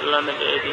अल्लाह ने दे दी।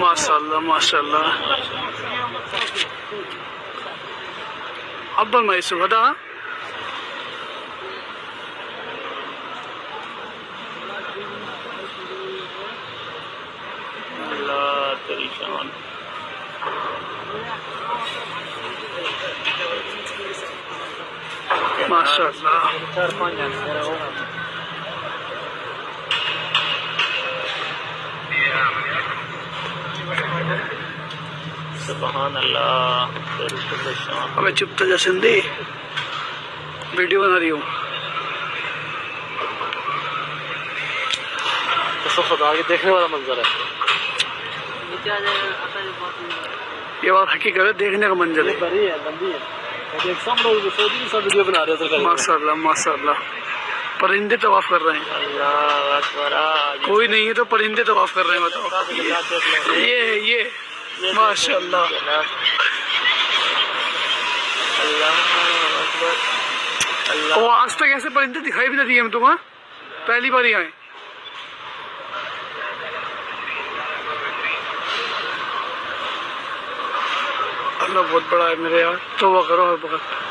माशाल्लाह माशाल्लाह अब्बल मैसूर हदा अल्लाह तेरी शान। माशाल्लाह सुभान अल्लाह तेरी शान। अब मैं चुप तो जैसे वीडियो बना रही हूँ। तो खुदा के देखने वाला मंजर है। ये बात हकीकत है, देखने का मंजर है। बड़ी है, लंबी है। देख सब लोग सऊदी सब वीडियो बना रहे थे। माशाल्लाह माशाल्लाह परिंदे तवाफ कर रहे हैं। अल्लाह अकबर। कोई नहीं है तो परिंदे तवाफ कर रहे हैं। बताओ ये माशाल्लाह। अल्लाह अकबर। अल्लाह और आज तक ऐसे परिंदे दिखाई भी नहीं दिए हम तुम्हें, पहली बार ही आए। अल्लाह बहुत बड़ा है मेरे यार, तौबा करो हर वक्त।